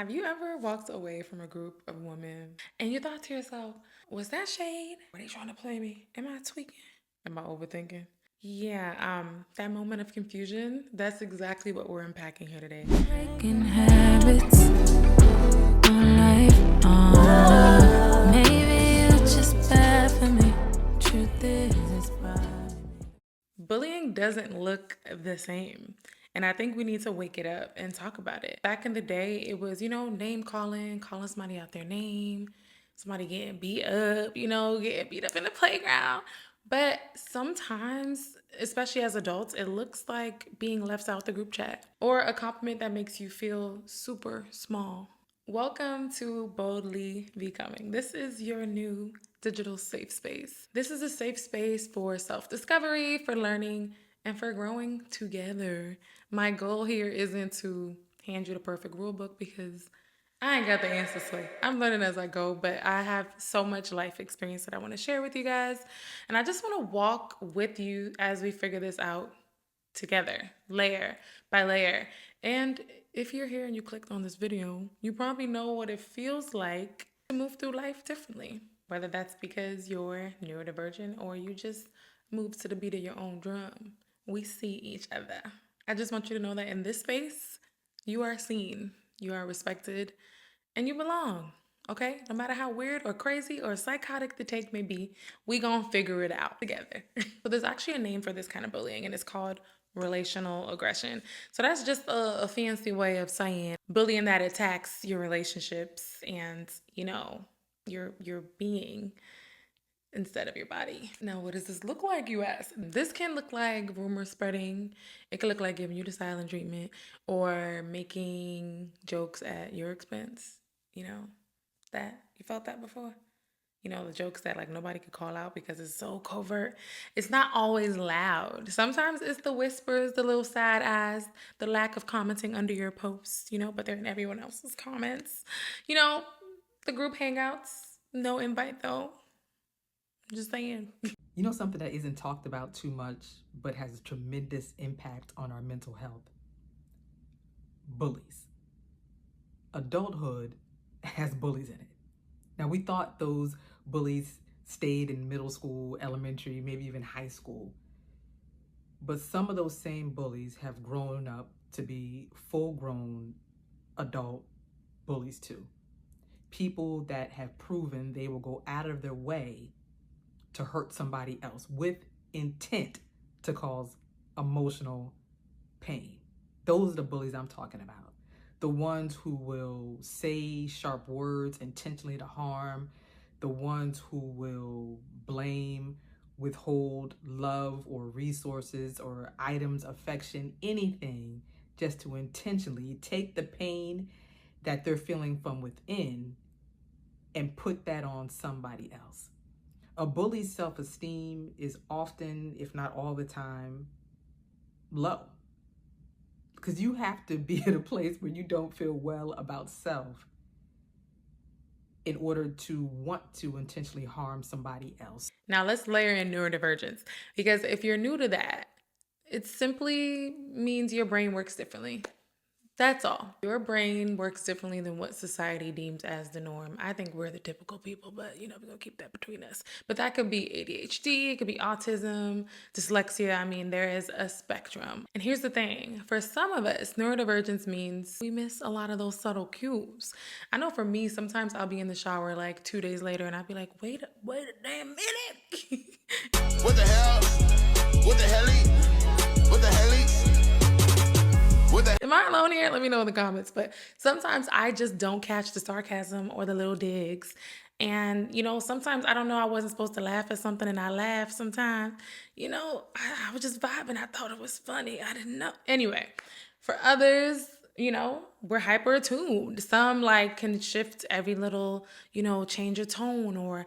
Have you ever walked away from a group of women and you thought to yourself, was that shade? Were they trying to play me? Am I tweaking? Am I overthinking? Yeah, that moment of confusion, that's exactly what we're unpacking here today. Breaking habits on life on. Maybe it's just bad for me. Truth is, it's bad. Bullying doesn't look the same. And I think we need to wake it up and talk about it. Back in the day, it was, name calling somebody out their name, somebody getting beat up, getting beat up in the playground. But sometimes, especially as adults, it looks like being left out the group chat or a compliment that makes you feel super small. Welcome to Boldly Becoming. This is your new digital safe space. This is a safe space for self-discovery, for learning, and for growing together. My goal here isn't to hand you the perfect rule book because I ain't got the answers for you. I'm learning as I go, but I have so much life experience that I want to share with you guys. And I just want to walk with you as we figure this out together, layer by layer. And if you're here and you clicked on this video, you probably know what it feels like to move through life differently. Whether that's because you're neurodivergent or you just move to the beat of your own drum. We see each other. I just want you to know that in this space, you are seen, you are respected, and you belong. Okay? No matter how weird or crazy or psychotic the take may be, we gonna figure it out together. So there's actually a name for this kind of bullying, and it's called relational aggression. So that's just a fancy way of saying bullying that attacks your relationships and, your being instead of your body. Now, what does this look like, you ask? This can look like rumor spreading. It could look like giving you the silent treatment or making jokes at your expense. That you felt that before? The jokes that like nobody could call out because it's so covert. It's not always loud. Sometimes it's the whispers, the little side eyes, the lack of commenting under your posts, but they're in everyone else's comments. The group hangouts, no invite though. I'm just saying. You know something that isn't talked about too much but has a tremendous impact on our mental health? Bullies. Adulthood has bullies in it. Now, we thought those bullies stayed in middle school, elementary, maybe even high school. But some of those same bullies have grown up to be full-grown adult bullies too. People that have proven they will go out of their way to hurt somebody else with intent to cause emotional pain. Those are the bullies I'm talking about. The ones who will say sharp words intentionally to harm, the ones who will blame, withhold love or resources or items, affection, anything, just to intentionally take the pain that they're feeling from within and put that on somebody else. A bully's self-esteem is often, if not all the time, low. Because you have to be at a place where you don't feel well about self in order to want to intentionally harm somebody else. Now let's layer in neurodivergence, because if you're new to that, it simply means your brain works differently. That's all. Your brain works differently than what society deems as the norm. I think we're the typical people, but we're gonna keep that between us. But that could be ADHD, it could be autism, dyslexia. I mean, there is a spectrum. And here's the thing, for some of us, neurodivergence means we miss a lot of those subtle cues. I know for me, sometimes I'll be in the shower like 2 days later and I'll be like, wait a damn minute. What the hell? What the hell? What the hell? Am I alone here? Let me know in the comments. But sometimes I just don't catch the sarcasm or the little digs. And, sometimes I don't know, I wasn't supposed to laugh at something and I laugh sometimes. I was just vibing. I thought it was funny. I didn't know. Anyway, for others, we're hyper attuned. Some can shift every little, change of tone or,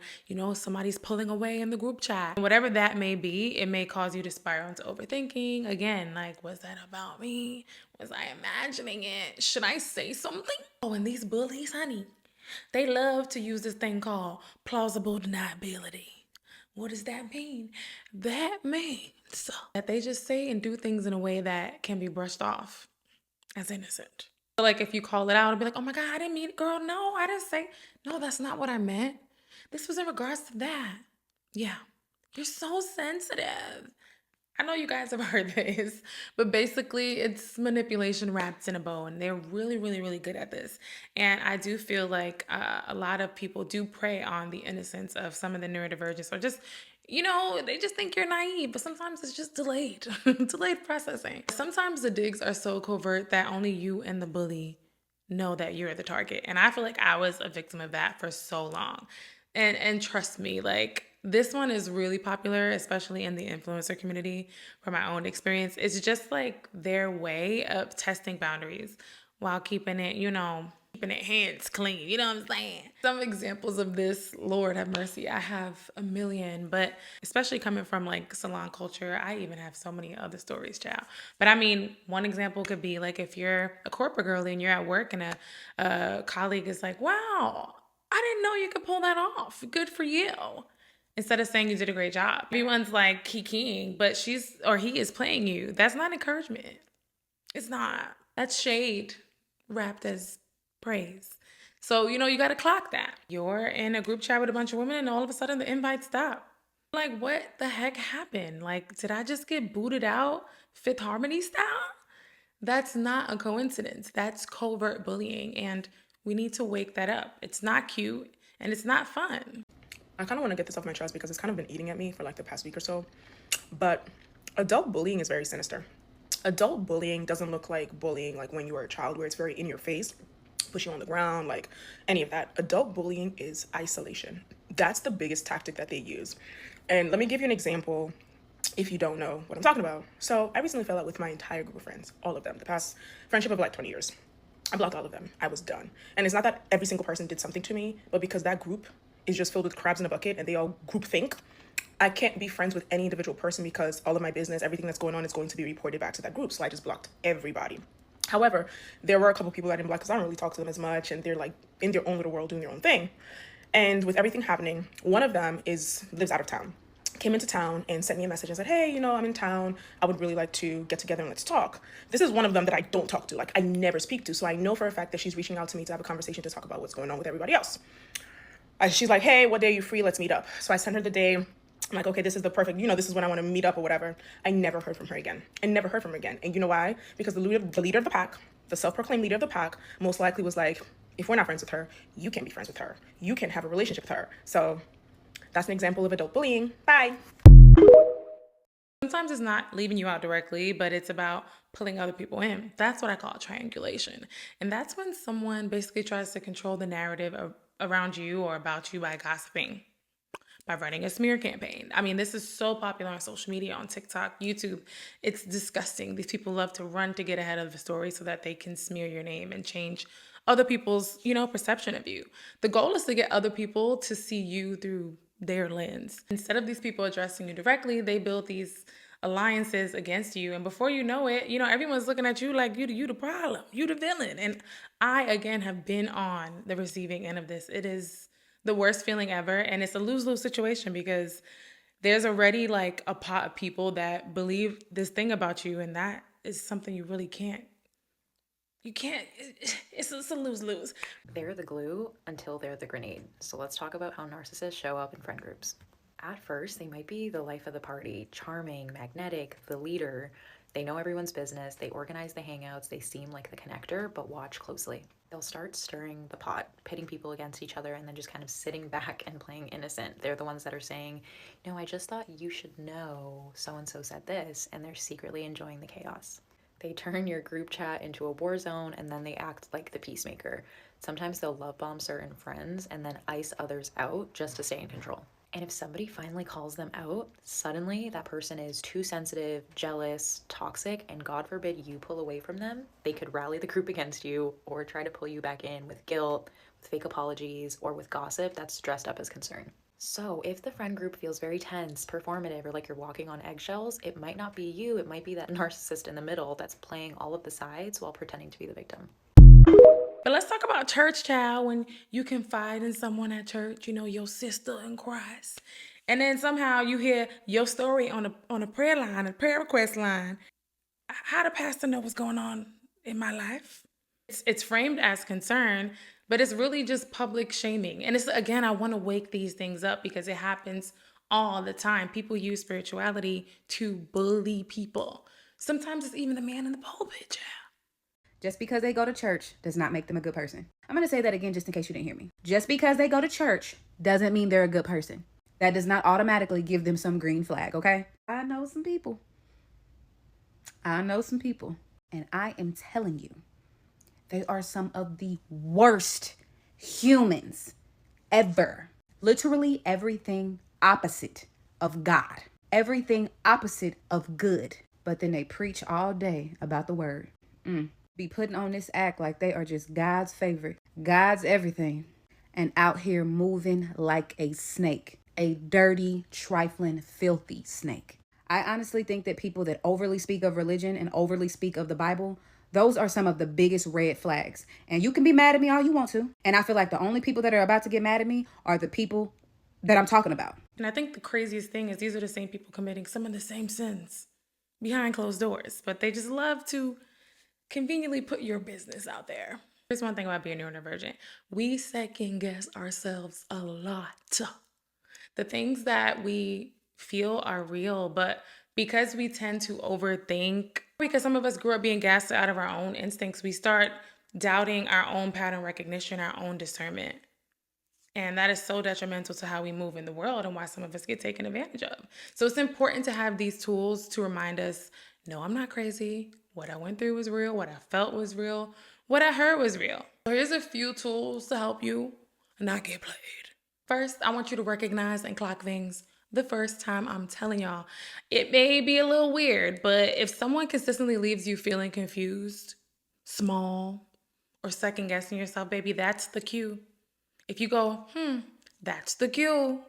somebody's pulling away in the group chat. Whatever that may be, it may cause you to spiral into overthinking. Again, was that about me? Was I imagining it? Should I say something? Oh, and these bullies, honey, they love to use this thing called plausible deniability. What does that mean? That means that they just say and do things in a way that can be brushed off as innocent. So, like, if you call it out and be like, oh my God, I didn't mean it, girl. No, I didn't say, no, that's not what I meant. This was in regards to that. Yeah. You're so sensitive. I know you guys have heard this, but basically it's manipulation wrapped in a bow, and they're really, really, really good at this. And I do feel like a lot of people do prey on the innocence of some of the neurodivergents, or just, they just think you're naive, but sometimes it's just delayed, delayed processing. Sometimes the digs are so covert that only you and the bully know that you're the target. And I feel like I was a victim of that for so long. And trust me, like, this one is really popular, especially in the influencer community. From my own experience, it's just like their way of testing boundaries while keeping it, keeping it hands clean. You know what I'm saying? Some examples of this, Lord have mercy, I have a million, but especially coming from like salon culture, I even have so many other stories, child. But I mean, one example could be like if you're a corporate girl and you're at work and a colleague is like, wow, I didn't know you could pull that off. Good for you. Instead of saying you did a great job. Everyone's like kikiing, but he is playing you. That's not encouragement. It's not. That's shade wrapped as praise. So, you got to clock that. You're in a group chat with a bunch of women and all of a sudden the invite stopped. Like, what the heck happened? Like, did I just get booted out Fifth Harmony style? That's not a coincidence. That's covert bullying, and we need to wake that up. It's not cute and it's not fun. I kind of want to get this off my chest because it's kind of been eating at me for like the past week or so. But adult bullying is very sinister. Adult bullying doesn't look like bullying like when you were a child, where it's very in your face, push you on the ground, like any of that. Adult bullying is isolation. That's the biggest tactic that they use. And let me give you an example if you don't know what I'm talking about. So I recently fell out with my entire group of friends, all of them, the past friendship of like 20 years. I blocked all of them. I was done. And it's not that every single person did something to me, but because that group is just filled with crabs in a bucket and they all group think, I can't be friends with any individual person because all of my business, everything that's going on is going to be reported back to that group. So I just blocked everybody. However, there were a couple people I didn't block because I don't really talk to them as much, and they're like in their own little world doing their own thing. And with everything happening, one of them lives out of town, came into town and sent me a message and said, hey, I'm in town. I would really like to get together and let's talk. This is one of them that I don't talk to, like I never speak to. So I know for a fact that she's reaching out to me to have a conversation to talk about what's going on with everybody else. She's like, hey, what day are you free? Let's meet up. So I sent her the day. I'm like, okay, this is the perfect, this is when I want to meet up or whatever. I never heard from her again. And you know why? Because the leader of the pack, the self-proclaimed leader of the pack, most likely was like, if we're not friends with her, you can't be friends with her. You can't have a relationship with her. So that's an example of adult bullying. Bye. Sometimes it's not leaving you out directly, but it's about pulling other people in. That's what I call triangulation. And that's when someone basically tries to control the narrative around you or about you by gossiping, by running a smear campaign. I mean, this is so popular on social media, on TikTok, YouTube. It's disgusting. These people love to run to get ahead of the story so that they can smear your name and change other people's, perception of you. The goal is to get other people to see you through their lens. Instead of these people addressing you directly, they build these alliances against you. And before you know it, everyone's looking at you like you the problem, you the villain. And I, again, have been on the receiving end of this. It is the worst feeling ever. And it's a lose-lose situation because there's already like a pot of people that believe this thing about you. And that is something you really can't. It's a lose-lose. They're the glue until they're the grenade. So let's talk about how narcissists show up in friend groups. At first, they might be the life of the party, charming, magnetic, the leader. They know everyone's business, they organize the hangouts, they seem like the connector, but watch closely. They'll start stirring the pot, pitting people against each other, and then just kind of sitting back and playing innocent. They're the ones that are saying, no, I just thought you should know so-and-so said this, and they're secretly enjoying the chaos. They turn your group chat into a war zone, and then they act like the peacemaker. Sometimes they'll love bomb certain friends and then ice others out just to stay in control. And if somebody finally calls them out, suddenly that person is too sensitive, jealous, toxic, and God forbid you pull away from them, they could rally the group against you or try to pull you back in with guilt, with fake apologies, or with gossip that's dressed up as concern. So if the friend group feels very tense, performative, or like you're walking on eggshells, it might not be you, it might be that narcissist in the middle that's playing all of the sides while pretending to be the victim. But let's talk about church, child, when you confide in someone at church, your sister in Christ. And then somehow you hear your story on a prayer line, a prayer request line. How the pastor know what's going on in my life? It's framed as concern, but it's really just public shaming. And it's, again, I want to wake these things up because it happens all the time. People use spirituality to bully people. Sometimes it's even the man in the pulpit, child. Just because they go to church does not make them a good person. I'm going to say that again just in case you didn't hear me. Just because they go to church doesn't mean they're a good person. That does not automatically give them some green flag, okay? I know some people. And I am telling you, they are some of the worst humans ever. Literally everything opposite of God. Everything opposite of good. But then they preach all day about the word. Be putting on this act like they are just God's favorite, God's everything, and out here moving like a snake, a dirty, trifling, filthy snake. I honestly think that people that overly speak of religion and overly speak of the Bible, those are some of the biggest red flags. And you can be mad at me all you want to. And I feel like the only people that are about to get mad at me are the people that I'm talking about. And I think the craziest thing is these are the same people committing some of the same sins behind closed doors, but they just love to conveniently put your business out there. Here's one thing about being neurodivergent. We second guess ourselves a lot. The things that we feel are real, but because we tend to overthink, because some of us grew up being gaslit out of our own instincts, we start doubting our own pattern recognition, our own discernment. And that is so detrimental to how we move in the world and why some of us get taken advantage of. So it's important to have these tools to remind us, no, I'm not crazy. What I went through was real. What I felt was real. What I heard was real. So here's a few tools to help you not get played. First, I want you to recognize and clock things the first time. I'm telling y'all, it may be a little weird, but if someone consistently leaves you feeling confused, small, or second guessing yourself, baby, that's the cue. If you go, that's the cue.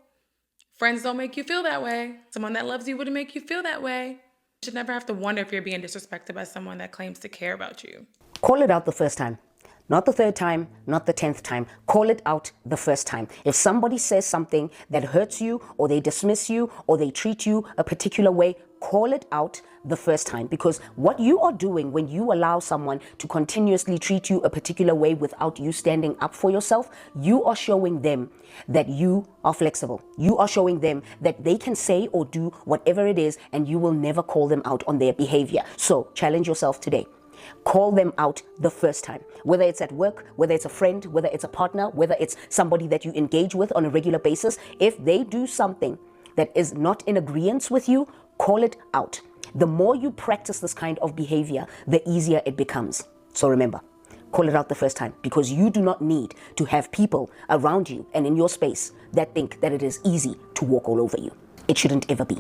Friends don't make you feel that way. Someone that loves you wouldn't make you feel that way. You should never have to wonder if you're being disrespected by someone that claims to care about you. Call it out the first time. Not the third time, not the 10th time. Call it out the first time. If somebody says something that hurts you, or they dismiss you, or they treat you a particular way, call it out the first time. Because what you are doing when you allow someone to continuously treat you a particular way without you standing up for yourself, you are showing them that you are flexible. You are showing them that they can say or do whatever it is, and you will never call them out on their behavior. So challenge yourself today. Call them out the first time, whether it's at work, whether it's a friend, whether it's a partner, whether it's somebody that you engage with on a regular basis. If they do something that is not in agreement with you, call it out. The more you practice this kind of behavior, the easier it becomes. So remember, call it out the first time, because you do not need to have people around you and in your space that think that it is easy to walk all over you. It shouldn't ever be.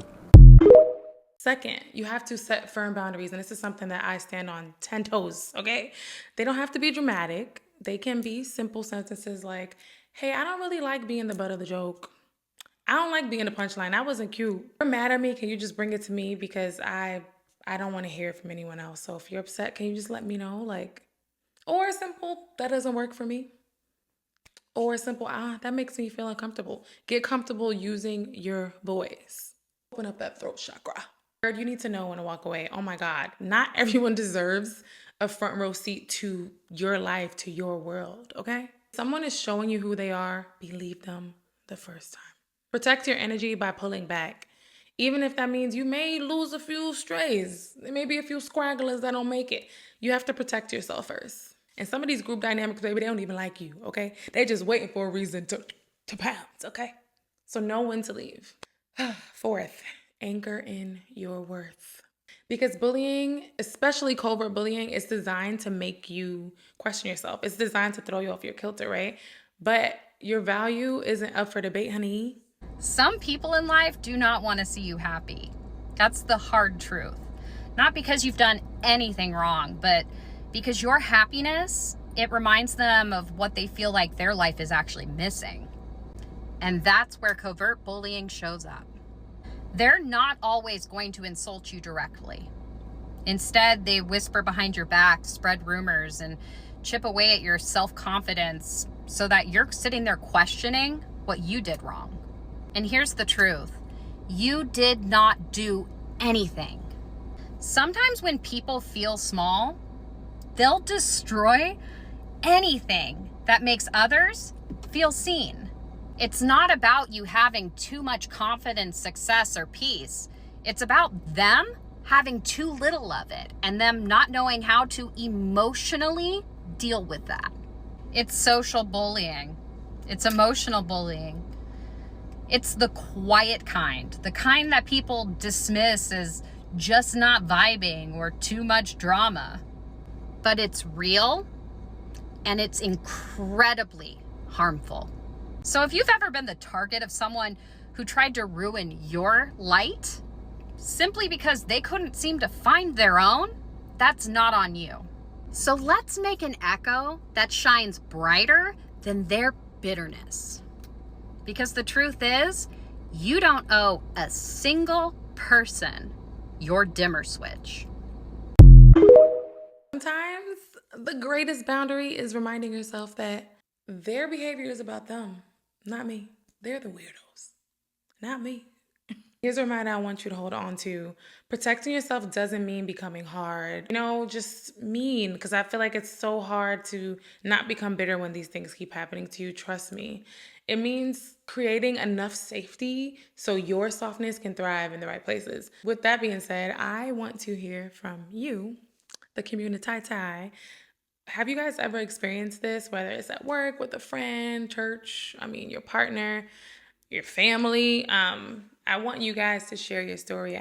Second, you have to set firm boundaries. And this is something that I stand on 10 toes, okay? They don't have to be dramatic. They can be simple sentences like, hey, I don't really like being the butt of the joke. I don't like being the punchline. That wasn't cute. If you're mad at me, can you just bring it to me? Because I don't want to hear it from anyone else. So if you're upset, can you just let me know? Or a simple, that doesn't work for me. Or a simple, that makes me feel uncomfortable. Get comfortable using your voice. Open up that throat chakra. Third, you need to know when to walk away. Oh my God, not everyone deserves a front row seat to your life, to your world, okay? Someone is showing you who they are, believe them the first time. Protect your energy by pulling back. Even if that means you may lose a few strays, there may be a few scragglers that don't make it. You have to protect yourself first. And some of these group dynamics, baby, they don't even like you, okay? They're just waiting for a reason to pounce, okay? So know when to leave. Fourth, anchor in your worth. Because bullying, especially covert bullying, is designed to make you question yourself. It's designed to throw you off your kilter, right? But your value isn't up for debate, honey. Some people in life do not want to see you happy. That's the hard truth. Not because you've done anything wrong, but because your happiness, it reminds them of what they feel like their life is actually missing. And that's where covert bullying shows up. They're not always going to insult you directly. Instead, they whisper behind your back, spread rumors, and chip away at your self-confidence so that you're sitting there questioning what you did wrong. And here's the truth. You did not do anything. Sometimes when people feel small, They'll destroy anything that makes others feel seen. It's not about you having too much confidence, success, or peace. It's about them having too little of it and them not knowing how to emotionally deal with that. It's social bullying. It's emotional bullying. It's the quiet kind, the kind that people dismiss as just not vibing or too much drama. But it's real and it's incredibly harmful. So if you've ever been the target of someone who tried to ruin your light simply because they couldn't seem to find their own, that's not on you. So let's make an echo that shines brighter than their bitterness. Because the truth is, you don't owe a single person your dimmer switch. Sometimes the greatest boundary is reminding yourself that their behavior is about them, not me. They're the weirdos, not me. Here's a reminder I want you to hold on to. Protecting yourself doesn't mean becoming hard. Just mean, because I feel like it's so hard to not become bitter when these things keep happening to you. Trust me. It means creating enough safety so your softness can thrive in the right places. With that being said, I want to hear from you, the community. Have you guys ever experienced this, whether it's at work, with a friend, church, your partner, your family? I want you guys to share your story.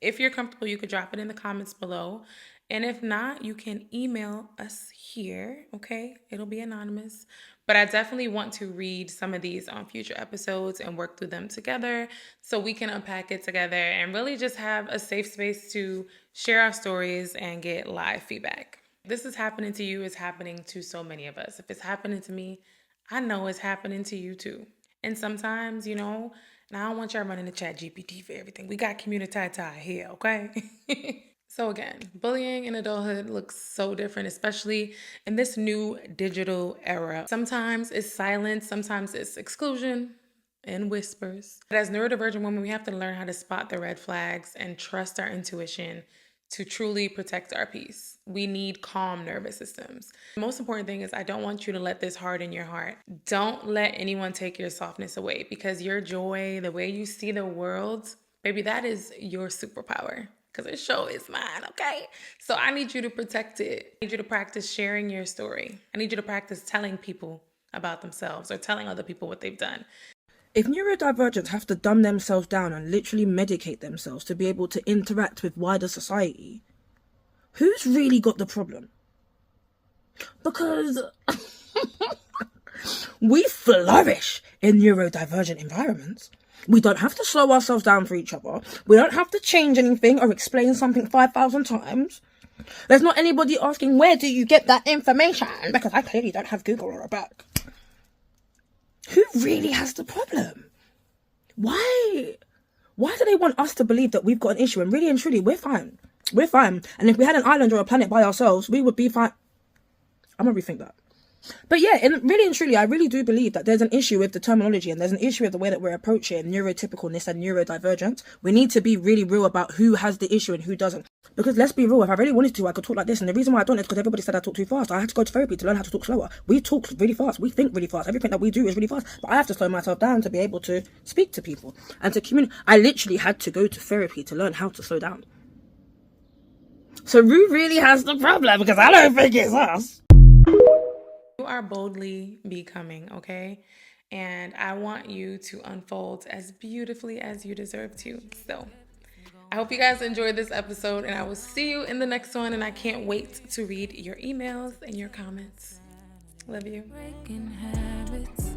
If you're comfortable, you could drop it in the comments below. And if not, you can email us here, okay? It'll be anonymous. But I definitely want to read some of these on future episodes and work through them together so we can unpack it together and really just have a safe space to share our stories and get live feedback. This is happening to you, it's happening to so many of us. If it's happening to me, I know it's happening to you too. And sometimes, and I don't want y'all running to ChatGPT for everything. We got community here, okay? So again, bullying in adulthood looks so different, especially in this new digital era. Sometimes it's silence, sometimes it's exclusion and whispers. But as neurodivergent women, we have to learn how to spot the red flags and trust our intuition to truly protect our peace. We need calm nervous systems. The most important thing is I don't want you to let this harden your heart. Don't let anyone take your softness away, because your joy, the way you see the world, baby, that is your superpower. Because it sure is mine, okay? So I need you to protect it. I need you to practice sharing your story. I need you to practice telling people about themselves or telling other people what they've done. If neurodivergents have to dumb themselves down and literally medicate themselves to be able to interact with wider society, who's really got the problem? Because we flourish in neurodivergent environments. We don't have to slow ourselves down for each other. We don't have to change anything or explain something 5,000 times. There's not anybody asking, where do you get that information? Because I clearly don't have Google or a book. Who really has the problem? Why do they want us to believe that we've got an issue? And really and truly, we're fine. We're fine. And if we had an island or a planet by ourselves, we would be fine. I'm going to rethink that. But yeah, and really and truly, I really do believe that there's an issue with the terminology and there's an issue with the way that we're approaching neurotypicalness and neurodivergence. We need to be really real about who has the issue and who doesn't. Because let's be real, if I really wanted to, I could talk like this. And the reason why I don't is because everybody said I talk too fast. I had to go to therapy to learn how to talk slower. We talk really fast. We think really fast. Everything that we do is really fast. But I have to slow myself down to be able to speak to people and to communicate. I literally had to go to therapy to learn how to slow down. So who really has the problem? Because I don't think it's us. You are boldly becoming, okay? And I want you to unfold as beautifully as you deserve to. So I hope you guys enjoyed this episode, and I will see you in the next one. And I can't wait to read your emails and your comments. Love you. Breaking habits.